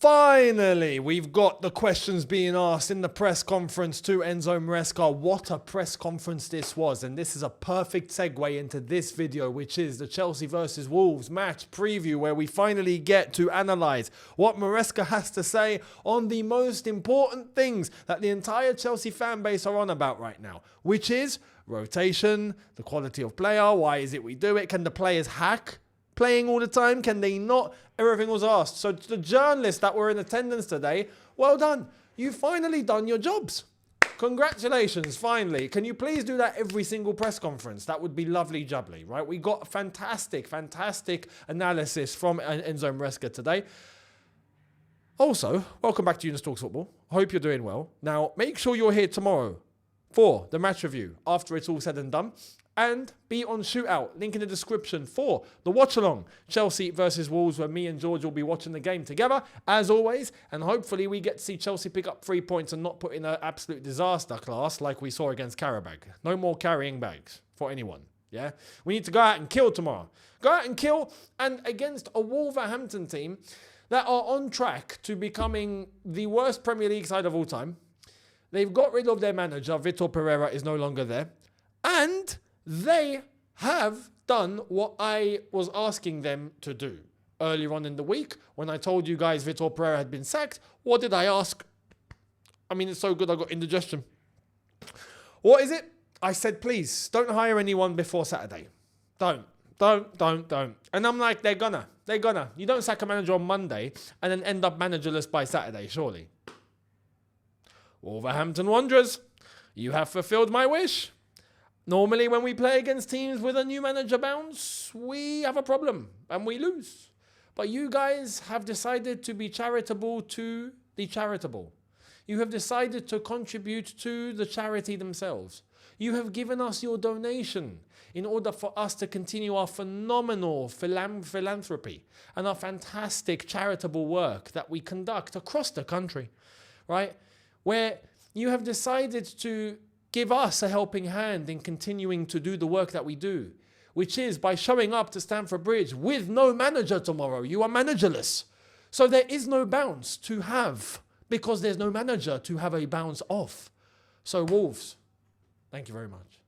Finally, we've got the questions being asked in the press conference to Enzo Maresca. What a press conference this was. And this is a perfect segue into this video, which is the Chelsea versus Wolves match preview, where we finally get to analyse what Maresca has to say on the most important things that the entire Chelsea fan base are on about right now, which is rotation, the quality of player, why is it we do it, can the players hack playing all the time? Can they not? Everything was asked. So to the journalists that were in attendance today, well done. You've finally done your jobs. Congratulations, finally. Can you please do that every single press conference? That would be lovely jubbly, right? We got fantastic analysis from Enzo Maresca today. Also, welcome back to Younes Talks Football. I hope you're doing well. Now, make sure you're here tomorrow for the match review after it's all said and done. And be on Shootout, link in the description for the watch-along, Chelsea versus Wolves, where me and George will be watching the game together, as always. And hopefully we get to see Chelsea pick up 3 points and not put in an absolute disaster class like we saw against Karabag. No more carrying bags for anyone, yeah? We need to go out and kill tomorrow. Go out and kill, and against a Wolverhampton team that are on track to becoming the worst Premier League side of all time. They've got rid of their manager. Vitor Pereira is no longer there. And they have done what I was asking them to do earlier on in the week when I told you guys Vitor Pereira had been sacked. What did I ask? I mean, it's so good I got indigestion. What is it? I said, please, don't hire anyone before Saturday. Don't. And I'm like, they're gonna. You don't sack a manager on Monday and then end up managerless by Saturday, surely. Wolverhampton Wanderers, you have fulfilled my wish. Normally, when we play against teams with a new manager bounce, we have a problem and we lose. But you guys have decided to be charitable to the charitable. You have decided to contribute to the charity themselves. You have given us your donation in order for us to continue our phenomenal philanthropy and our fantastic charitable work that we conduct across the country, right? Where you have decided to give us a helping hand in continuing to do the work that we do, which is by showing up to Stamford Bridge with no manager tomorrow. You are managerless. So there is no bounce to have because there's no manager to have a bounce off. So Wolves, thank you very much.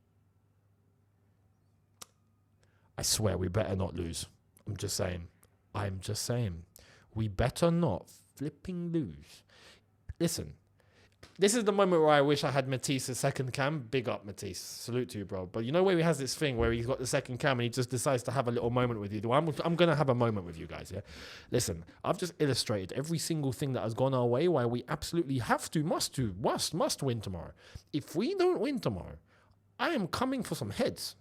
I swear we better not lose. I'm just saying. We better not flipping lose. Listen. This is the moment where I wish I had Matisse's second cam. Big up, Matisse. Salute to you, bro. But you know where he has this thing where he's got the second cam and he just decides to have a little moment with you. I'm going to have a moment with you guys, yeah? Listen, I've just illustrated every single thing that has gone our way why we absolutely have to, must win tomorrow. If we don't win tomorrow, I am coming for some heads.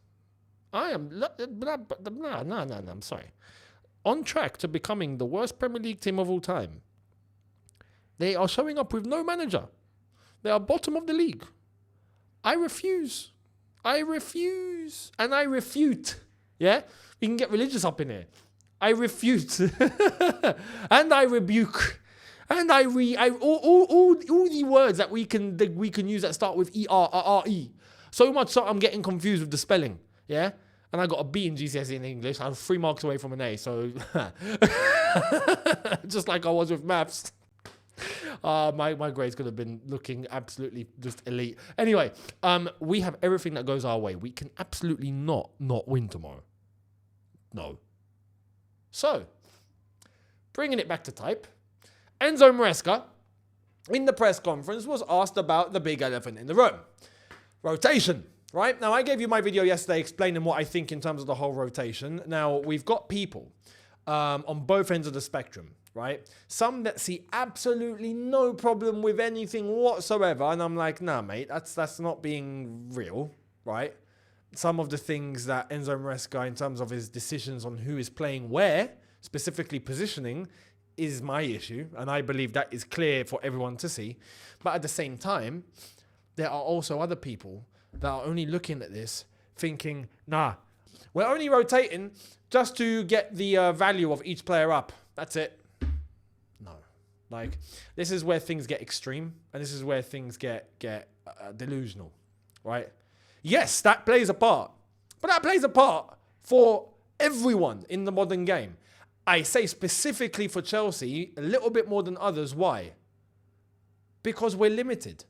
I am... I'm sorry. On track to becoming the worst Premier League team of all time. They are showing up with no manager. They are bottom of the league. I refuse. And I refute. Yeah? You can get religious up in here. I refute. And I rebuke. And all the words that we can use that start with E-R-R-E. So much so I'm getting confused with the spelling. Yeah? And I got a B in GCSE in English. I'm 3 marks away from an A. So just like I was with maths. My grades could have been looking absolutely just elite. Anyway, we have everything that goes our way. We can absolutely not win tomorrow. No. So, bringing it back to type, Enzo Maresca, in the press conference, was asked about the big elephant in the room. Rotation, right? Now, I gave you my video yesterday explaining what I think in terms of the whole rotation. Now, we've got people on both ends of the spectrum. Right? Some that see absolutely no problem with anything whatsoever. And I'm like, nah, mate, that's not being real, right? Some of the things that Enzo Maresca, in terms of his decisions on who is playing where, specifically positioning, is my issue. And I believe that is clear for everyone to see. But at the same time, there are also other people that are only looking at this thinking, nah, we're only rotating just to get the value of each player up. That's it. Like, this is where things get extreme, and this is where things get delusional, right? Yes, that plays a part, but that plays a part for everyone in the modern game. I say specifically for Chelsea, a little bit more than others. Why? Because we're limited.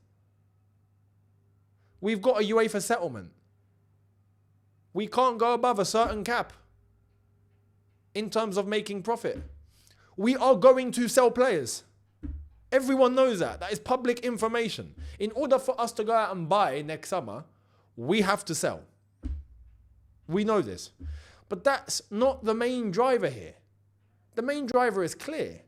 We've got a UEFA settlement. We can't go above a certain cap in terms of making profit. We are going to sell players. Everyone knows that. That is public information. In order for us to go out and buy next summer, we have to sell. We know this. But that's not the main driver here. The main driver is clear.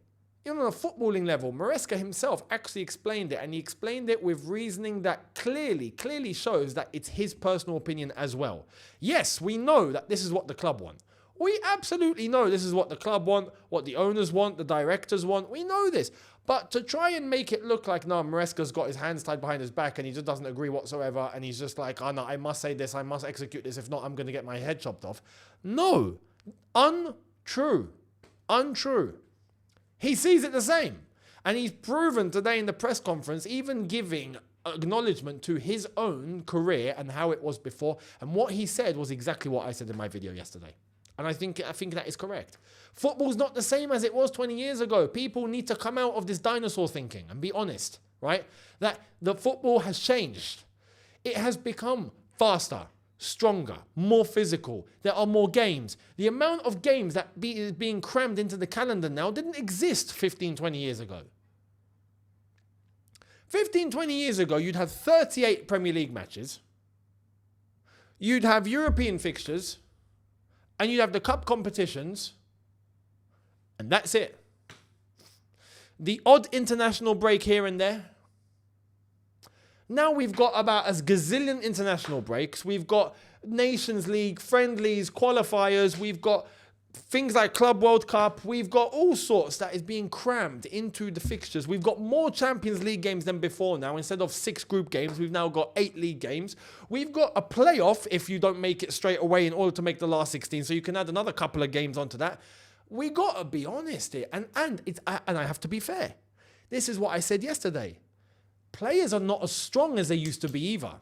Even on a footballing level, Maresca himself actually explained it, and he explained it with reasoning that clearly shows that it's his personal opinion as well. Yes, we know that this is what the club want. We absolutely know this is what the club want, what the owners want, the directors want. We know this. But to try and make it look like, no, Maresca's got his hands tied behind his back and he just doesn't agree whatsoever, and he's just like, oh no, I must say this, I must execute this, if not, I'm going to get my head chopped off. No. Untrue. He sees it the same. And he's proven today in the press conference, even giving acknowledgement to his own career and how it was before. And what he said was exactly what I said in my video yesterday. And I think that is correct. Football's not the same as it was 20 years ago. People need to come out of this dinosaur thinking and be honest, right? That the football has changed. It has become faster, stronger, more physical. There are more games. The amount of games that is being crammed into the calendar now didn't exist 15, 20 years ago. 15, 20 years ago, you'd have 38 Premier League matches. You'd have European fixtures. And you'd have the cup competitions. And that's it. The odd international break here and there. Now we've got about a gazillion international breaks. We've got Nations League, friendlies, qualifiers. We've got things like Club World Cup. We've got all sorts that is being crammed into the fixtures. We've got more Champions League games than before now. Instead of 6 group games, we've now got 8 league games. We've got a playoff if you don't make it straight away in order to make the last 16. So you can add another couple of games onto that. We got to be honest here. And I have to be fair. This is what I said yesterday. Players are not as strong as they used to be either.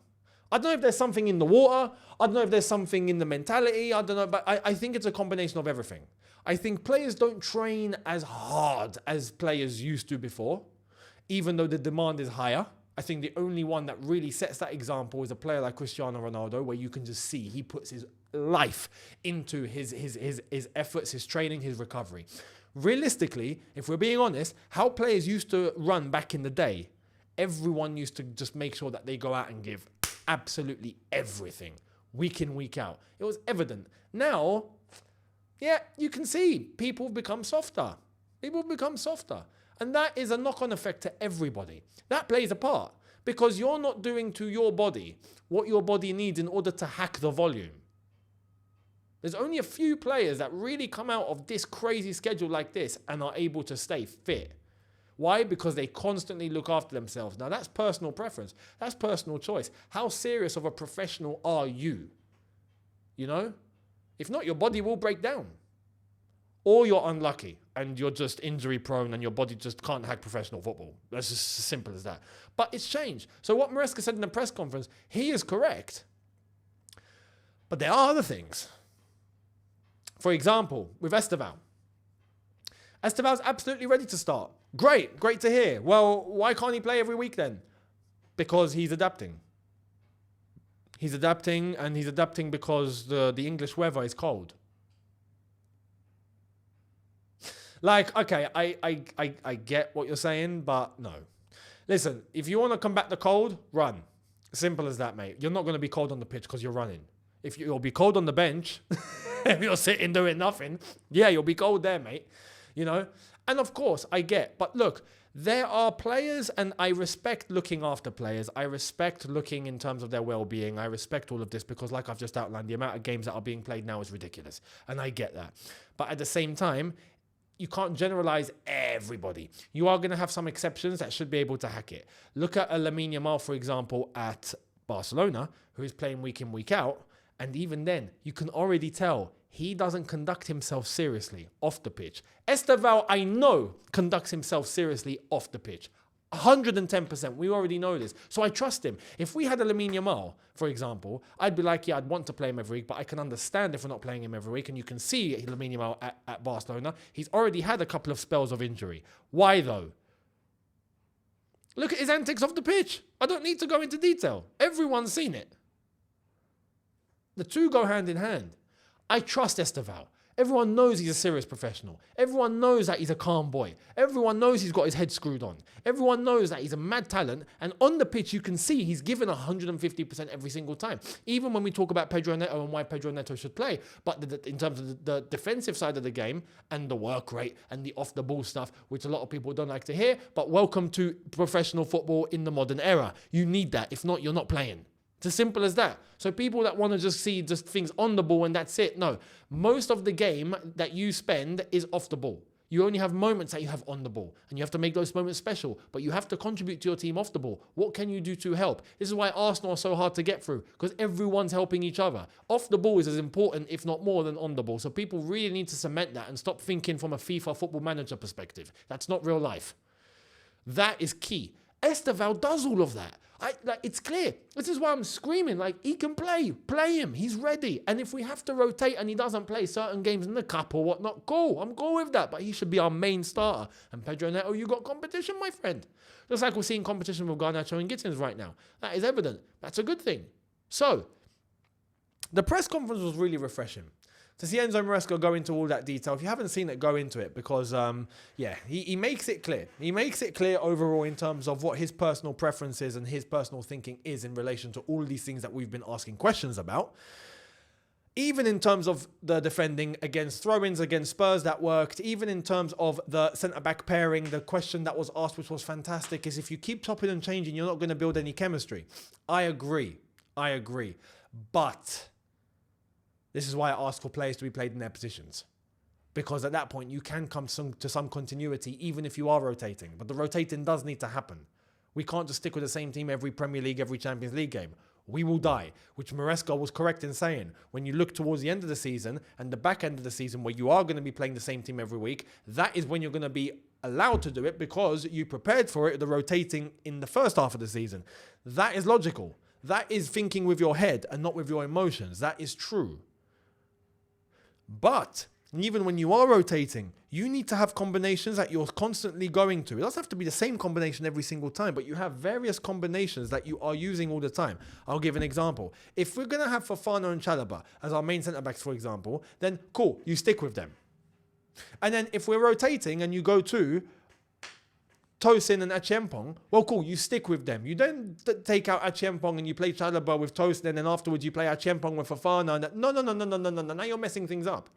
I don't know if there's something in the water. I don't know if there's something in the mentality. I don't know. But I think it's a combination of everything. I think players don't train as hard as players used to before, even though the demand is higher. I think the only one that really sets that example is a player like Cristiano Ronaldo, where you can just see he puts his life into his efforts, his training, his recovery. Realistically, if we're being honest, how players used to run back in the day, everyone used to just make sure that they go out and give absolutely everything, week in, week out. It was evident. Now, yeah, you can see people become softer. People become softer. And that is a knock-on effect to everybody. That plays a part because you're not doing to your body what your body needs in order to hack the volume. There's only a few players that really come out of this crazy schedule like this and are able to stay fit. Why? Because they constantly look after themselves. Now, that's personal preference. That's personal choice. How serious of a professional are you? You know? If not, your body will break down. Or you're unlucky and you're just injury prone and your body just can't hack professional football. That's just as simple as that. But it's changed. So what Maresca said in the press conference, he is correct. But there are other things. For example, with Esteval. Esteval's absolutely ready to start. Great to hear. Well, why can't he play every week then? Because he's adapting. He's adapting, and he's adapting because the English weather is cold. Like, okay, I get what you're saying, but no. Listen, if you want to combat the cold, run. Simple as that, mate. You're not going to be cold on the pitch because you're running. If you'll be cold on the bench, if you're sitting doing nothing, yeah, you'll be cold there, mate. You know? And of course, I get, but look, there are players, and I respect looking after players. I respect looking in terms of their well-being. I respect all of this because, like I've just outlined, the amount of games that are being played now is ridiculous. And I get that. But at the same time, you can't generalize everybody. You are going to have some exceptions that should be able to hack it. Look at a Lamine Yamal, for example, at Barcelona, who is playing week in, week out. And even then, you can already tell he doesn't conduct himself seriously off the pitch. Esteval, I know, conducts himself seriously off the pitch. 110%. We already know this. So I trust him. If we had a Lamine Yamal, for example, I'd be like, yeah, I'd want to play him every week, but I can understand if we're not playing him every week. And you can see Lamine Yamal at Barcelona. He's already had a couple of spells of injury. Why though? Look at his antics off the pitch. I don't need to go into detail. Everyone's seen it. The two go hand in hand. I trust Esteval. Everyone knows he's a serious professional. Everyone knows that he's a calm boy. Everyone knows he's got his head screwed on. Everyone knows that he's a mad talent. And on the pitch, you can see he's given 150% every single time. Even when we talk about Pedro Neto and why Pedro Neto should play. But in terms of the defensive side of the game and the work rate and the off-the-ball stuff, which a lot of people don't like to hear. But welcome to professional football in the modern era. You need that. If not, you're not playing. It's as simple as that. So people that want to just see just things on the ball and that's it. No, most of the game that you spend is off the ball. You only have moments that you have on the ball and you have to make those moments special, but you have to contribute to your team off the ball. What can you do to help? This is why Arsenal are so hard to get through, because everyone's helping each other. Off the ball is as important, if not more, than on the ball. So people really need to cement that and stop thinking from a FIFA football manager perspective. That's not real life. That is key. Esteval does all of that. It's clear. This is why I'm screaming. He can play. Play him. He's ready. And if we have to rotate and he doesn't play certain games in the cup or whatnot, cool. I'm cool with that. But he should be our main starter. And Pedro Neto, you got competition, my friend. Just like we're seeing competition with Garnacho and Gittins right now. That is evident. That's a good thing. So, the press conference was really refreshing. To see Enzo Maresca go into all that detail, if you haven't seen it, go into it because, he makes it clear. He makes it clear overall in terms of what his personal preferences and his personal thinking is in relation to all these things that we've been asking questions about. Even in terms of the defending against throw-ins against Spurs that worked, even in terms of the centre-back pairing, the question that was asked, which was fantastic, is if you keep chopping and changing, you're not going to build any chemistry. I agree. But this is why I ask for players to be played in their positions. Because at that point, you can come to some continuity, even if you are rotating. But the rotating does need to happen. We can't just stick with the same team every Premier League, every Champions League game. We will die, which Maresca was correct in saying. When you look towards the end of the season and the back end of the season where you are going to be playing the same team every week, that is when you're going to be allowed to do it because you prepared for it, the rotating in the first half of the season. That is logical. That is thinking with your head and not with your emotions. That is true. But even when you are rotating, you need to have combinations that you're constantly going to. It doesn't have to be the same combination every single time, but you have various combinations that you are using all the time. I'll give an example. If we're going to have Fofana and Chalobah as our main centre-backs, for example, then cool, you stick with them. And then if we're rotating and you go to Tosin and Achiempong, well, cool, you stick with them. You don't take out Achiempong and you play Chalobah with Tosin and then afterwards you play Achiempong with Fofana. No. Now you're messing things up.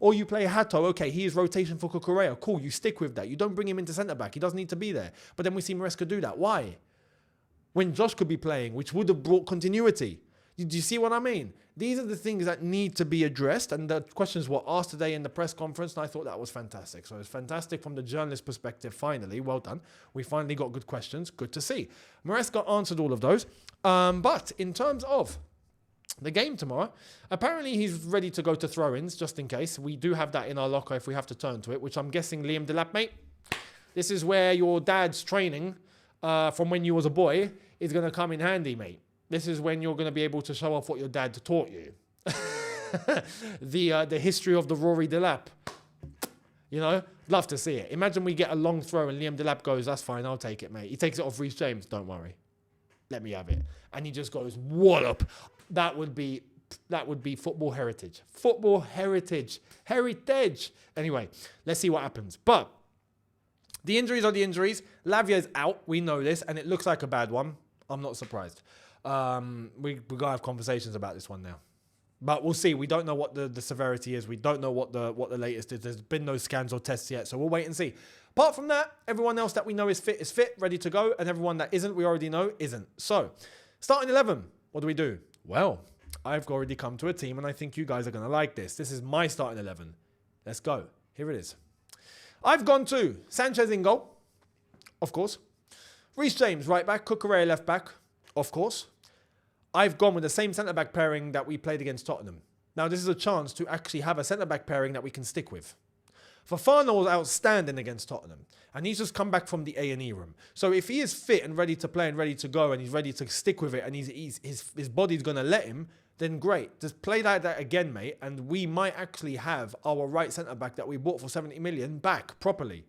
Or you play Hato, okay, he is rotation for Cucurella. Cool, you stick with that. You don't bring him into centre-back. He doesn't need to be there. But then we see Maresca do that. Why? When Josh could be playing, which would have brought continuity. Do you see what I mean? These are the things that need to be addressed, and the questions were asked today in the press conference, and I thought that was fantastic. So it's fantastic from the journalist perspective, finally. Well done. We finally got good questions. Good to see. Maresca answered all of those. But in terms of the game tomorrow, apparently he's ready to go to throw-ins, just in case. We do have that in our locker if we have to turn to it, which I'm guessing Liam Delap, mate. This is where your dad's training from when you was a boy is going to come in handy, mate. This is when you're going to be able to show off what your dad taught you. The history of the Rory Delap. You know, love to see it. Imagine we get a long throw and Liam Delap goes, that's fine, I'll take it, mate. He takes it off Reece James, don't worry. Let me have it. And he just goes, wallop. That would be football heritage. Football heritage. Heritage. Anyway, let's see what happens. But the injuries are the injuries. Lavia's out. We know this. And it looks like a bad one. I'm not surprised. We're going to have conversations about this one now. But we'll see. We don't know what the severity is. We don't know what the latest is. There's been no scans or tests yet. So we'll wait and see. Apart from that, everyone else that we know is fit, ready to go. And everyone that isn't, we already know, isn't. So, starting 11. What do? Well, I've already come to a team and I think you guys are going to like this. This is my starting 11. Let's go. Here it is. I've gone to Sanchez in goal, of course. Reece James, right back. Cucurella, left back, of course. I've gone with the same centre-back pairing that we played against Tottenham. Now, this is a chance to actually have a centre-back pairing that we can stick with. Fofana was outstanding against Tottenham, and he's just come back from the A&E room. So if he is fit and ready to play and ready to go, and he's ready to stick with it, and his body's going to let him, then great. Just play like that again, mate, and we might actually have our right centre-back that we bought for 70 million back properly.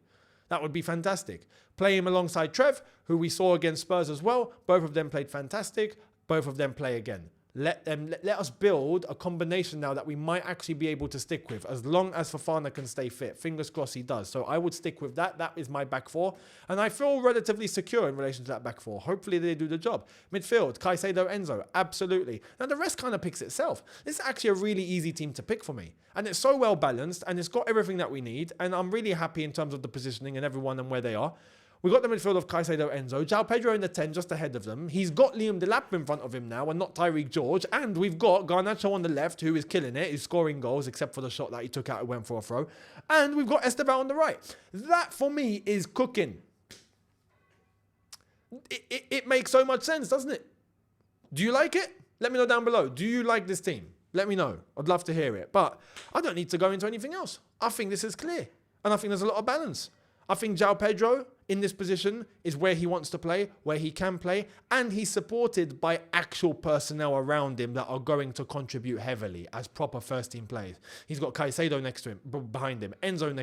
That would be fantastic. Play him alongside Trev, who we saw against Spurs as well. Both of them played fantastic. Both of them play again. Let us build a combination now that we might actually be able to stick with, as long as Fofana can stay fit. Fingers crossed he does. So I would stick with that. That is my back four. And I feel relatively secure in relation to that back four. Hopefully they do the job. Midfield, Caicedo, Enzo. Absolutely. Now the rest kind of picks itself. This is actually a really easy team to pick for me. And it's so well balanced, and it's got everything that we need. And I'm really happy in terms of the positioning and everyone and where they are. We've got the midfield of Caicedo, Enzo, João Pedro in the 10, just ahead of them. He's got Liam Delap in front of him now, and not Tyreek George. And we've got Garnacho on the left, who is killing it. He's scoring goals, except for the shot that he took out and went for a throw. And we've got Esteban on the right. That, for me, is cooking. It makes so much sense, doesn't it? Do you like it? Let me know down below. Do you like this team? Let me know. I'd love to hear it. But I don't need to go into anything else. I think this is clear. And I think there's a lot of balance. I think João Pedro in this position is where he wants to play, where he can play, and he's supported by actual personnel around him that are going to contribute heavily as proper first-team players. He's got Caicedo next to him, behind him. Enzo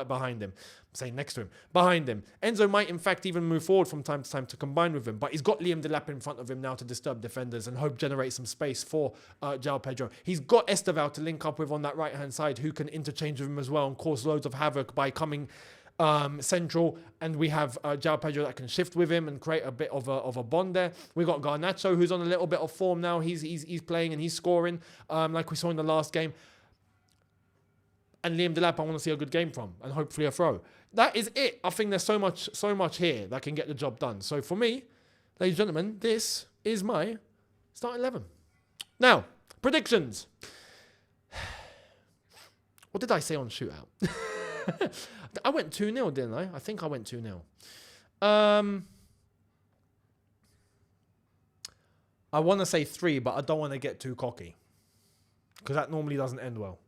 behind him. I'm saying next to him. Behind him. Enzo might, in fact, even move forward from time to time to combine with him, but he's got Liam Delap in front of him now to disturb defenders and hope generate some space for João Pedro. He's got Esteban to link up with on that right-hand side, who can interchange with him as well and cause loads of havoc by coming central, and we have João Pedro that can shift with him and create a bit of a bond there. We've got Garnacho, who's on a little bit of form now. He's playing and he's scoring like we saw in the last game. And Liam Delap, I want to see a good game from, and hopefully a throw. That is it. I think there's so much here that can get the job done. So for me, ladies and gentlemen, this is my starting 11. Now, predictions. What did I say on shootout? I went 2-0, didn't I? I think I went 2-0. I want to say 3, but I don't want to get too cocky, because that normally doesn't end well.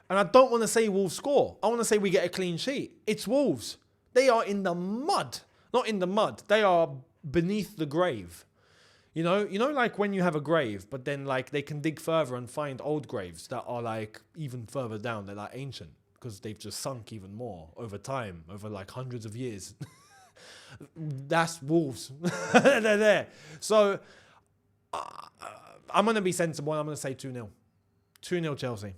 And I don't want to say Wolves score. I want to say we get a clean sheet. It's Wolves. They are in the mud. Not in the mud. They are beneath the grave. You know, like when you have a grave, but then like they can dig further and find old graves that are like even further down. They're like ancient, because they've just sunk even more over time, over like hundreds of years. That's Wolves. They're there. So I'm going to be sensible, and I'm going to say 2-0. 2-0 Chelsea.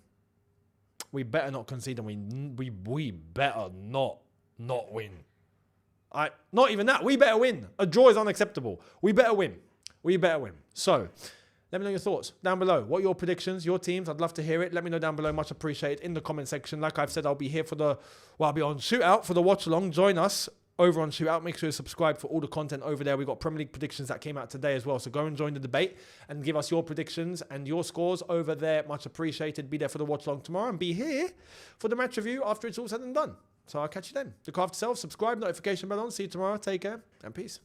We better not concede, and we better not win. Not even that. We better win. A draw is unacceptable. We better win. We better win. So, let me know your thoughts down below. What are your predictions, your teams? I'd love to hear it. Let me know down below. Much appreciated in the comment section. Like I've said, I'll be here I'll be on Shootout for the watch along. Join us over on Shootout. Make sure you subscribe for all the content over there. We've got Premier League predictions that came out today as well. So go and join the debate and give us your predictions and your scores over there. Much appreciated. Be there for the watch along tomorrow, and be here for the match review after it's all said and done. So I'll catch you then. Look after yourself. Subscribe. Notification bell on. See you tomorrow. Take care and peace.